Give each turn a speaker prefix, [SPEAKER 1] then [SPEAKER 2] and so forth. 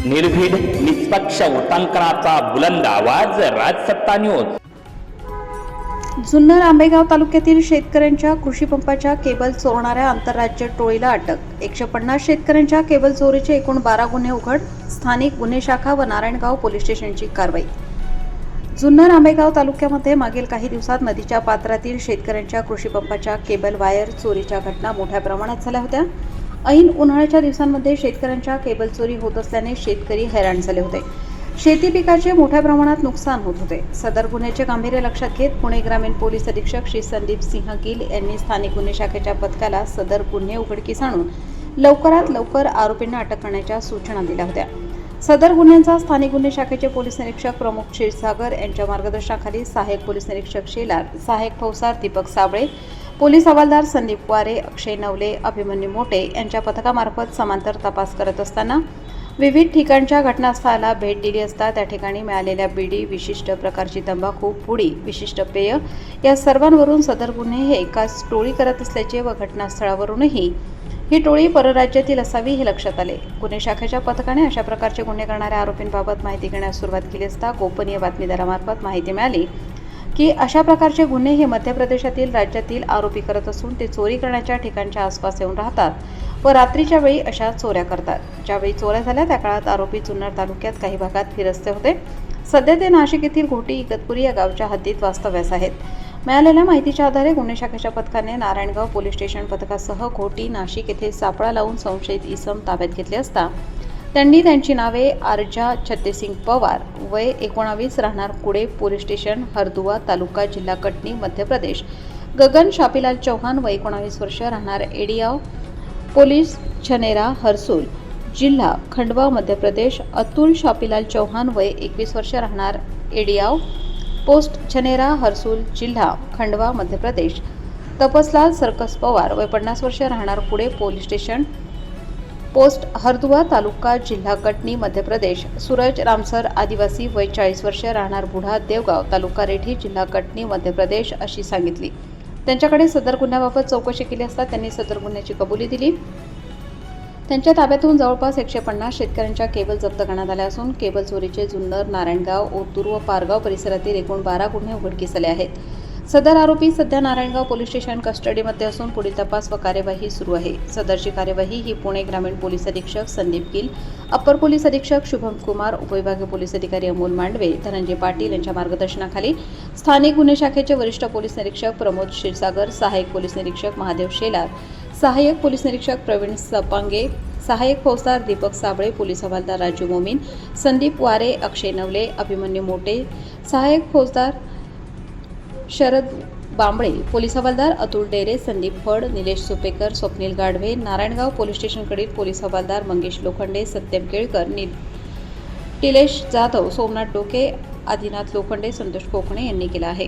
[SPEAKER 1] निर्भीड निष्पक्ष वृत्तांकनाचा बुलंद आवाज राजसत्ता न्यूज।
[SPEAKER 2] जुन्नर आंबेगाव तालुक्यातील शेतकऱ्यांच्या कृषी पंपाच्या केबल चोरणाऱ्या आंतरराज्य टोळीला अटक। 150 शेतकऱ्यांच्या केबल चोरीचे एकूण 12 गुन्हे उघड। स्थानिक गुन्हे शाखा व नारायणगाव पोलीस स्टेशनची कारवाई। जुन्नर आंबेगाव तालुक्यामध्ये मागील काही दिवसात नदीच्या पात्रातील शेतकऱ्यांच्या कृषी पंपाच्या केबल वायर चोरीच्या घटना मोठ्या प्रमाणात झाल्या होत्या। ऐन उन्हाळ्याच्या दिवसांमध्ये शेतकऱ्यांच्या केबल चोरी होत असल्याने शेतकरी हैराण झाले होते। शेती पिकाचे मोठ्या प्रमाणात नुकसान होत होते। सदर गुन्ह्याचे गांभीर्य लक्षात घेत पुणे ग्रामीण पोलीस अधीक्षक श्री संदीप सिंह गिल यांनी स्थानिक गुन्हे शाखेच्या पथकाला सदर गुन्हे उघडकीस आणून लवकरात लवकर आरोपींना अटक करण्याच्या सूचना दिल्या होत्या। सदर गुन्ह्यांचा स्थानिक गुन्हे शाखेचे पोलीस निरीक्षक प्रमुख क्षीरसागर यांच्या मार्गदर्शनाखाली सहाय्यक पोलीस निरीक्षक शेलार, सहाय्यक फौजदार दीपक साबळे, पोलीस हवालदार संदीप वारे, अक्षय नवले, अभिमन्यू मोटे यांच्या पथकामार्फत समांतर तपास करत असताना विविध ठिकाणच्या घटनास्थळाला भेट दिली असता त्या ठिकाणी मिळालेल्या बीडी, विशिष्ट प्रकारची तंबाखू, पुडी, विशिष्ट पेय या सर्वांवरून सदर गुन्हे हे एकाच टोळी करत असल्याचे व घटनास्थळावरूनही ही टोळी परराज्यातील असावी हे लक्षात आले। गुन्हे शाखेच्या पथकाने अशा प्रकारचे गुन्हे करणाऱ्या आरोपींबाबत माहिती घेण्यास सुरुवात केली असता गोपनीय बातमीदारामार्फत माहिती मिळाली की अशा प्रकारचे गुन्हे हे मध्य प्रदेशातील राज्यातील आरोपी करत असून ते चोरी करण्याच्या ठिकाणच्या आसपास येऊन राहतात व रात्रीच्या वेळी अशा चोऱ्या करतात। ज्यावेळी चोऱ्या झाल्या त्या काळात आरोपी जुन्नर तालुक्यात काही भागात फिरस्ते होते। सध्या ते नाशिक येथील घोटी इगतपुरी या गावच्या हद्दीत वास्तव्यास आहेत। मिळालेल्या माहितीच्या आधारे गुन्हे शाखेच्या पथकाने नारायणगाव पोलीस स्टेशन पथकासह घोटी, नाशिक येथे सापळा लावून संशयित इसम ताब्यात घेतले असता त्यांनी त्यांची नावे आर्जा छत्तेसिंग पवार वय 19 राहणार कुडे पोलीस स्टेशन हरदुआ तालुका जिल्हा कटनी मध्य प्रदेश, गगन शापीलाल चौहान वय 19 वर्ष राहणार एडियाव पोलीस छनेरा हरसूल जिल्हा खंडवा मध्य प्रदेश, अतुल शापीलाल चौहान वय 21 वर्ष राहणार एडियाव पोस्ट छनेरा हरसूल जिल्हा खंडवा मध्य प्रदेश, तपसलाल सर्कस पवार वय 50 वर्ष राहणार कुडे पोलीस स्टेशन पोस्ट हरदुआ तालुका जिल्हा कटनी मध्य प्रदेश, सूरज रामसर आदिवासी वय 40 वर्ष राहणार बुढा देवगाव तालुका रेठी जिल्हा कटनी मध्य प्रदेश अशी सांगितली। त्यांच्याकडे सदर गुन्ह्याबाबत चौकशी केली असता त्यांनी सदर गुन्ह्याची कबुली दिली। त्यांच्या ताब्यातून जवळपास 150 शेतकऱ्यांच्या केबल जप्त करण्यात आल्या असून केबल चोरीचे जुन्नर, नारायणगाव, ओतूर व पारगाव परिसरातील एकूण 12 गुन्हे उघडकीस आले आहेत। सदर आरोपी सध्या नारायणगाव पोलीस स्टेशन कस्टडीमध्ये असून पुढील तपास व कार्यवाही सुरू आहे। सदरची कार्यवाही ही पुणे ग्रामीण पोलीस अधीक्षक संदीप गिल, अप्पर पोलीस अधीक्षक शुभम कुमार, उपविभागीय पोलीस अधिकारी अमोल मांडवे, धनंजय पाटील यांच्या मार्गदर्शनाखाली स्थानिक गुन्हे शाखेचे वरिष्ठ पोलीस निरीक्षक प्रमोद क्षीरसागर, सहाय्यक पोलीस निरीक्षक महादेव शेलार, सहाय्यक पोलीस निरीक्षक प्रवीण सपांगे, सहाय्यक फौजदार दीपक साबळे, पोलीस हवालदार राजू मोमीन, संदीप वारे, अक्षय नवले, अभिमन्यू मोटे, सहाय्यक फौजदार शरद बांबळे, पोलीस हवालदार अतुल डेरे, संदीप फड, निलेश सुपेकर, स्वप्नील गाढवे, नारायणगाव पोलीस स्टेशनकडील पोलीस हवालदार मंगेश लोखंडे, सत्यम केळकर, टिलेश जाधव, सोमनाथ डोके, आदिनाथ लोखंडे, संतोष कोकणे यांनी केला आहे।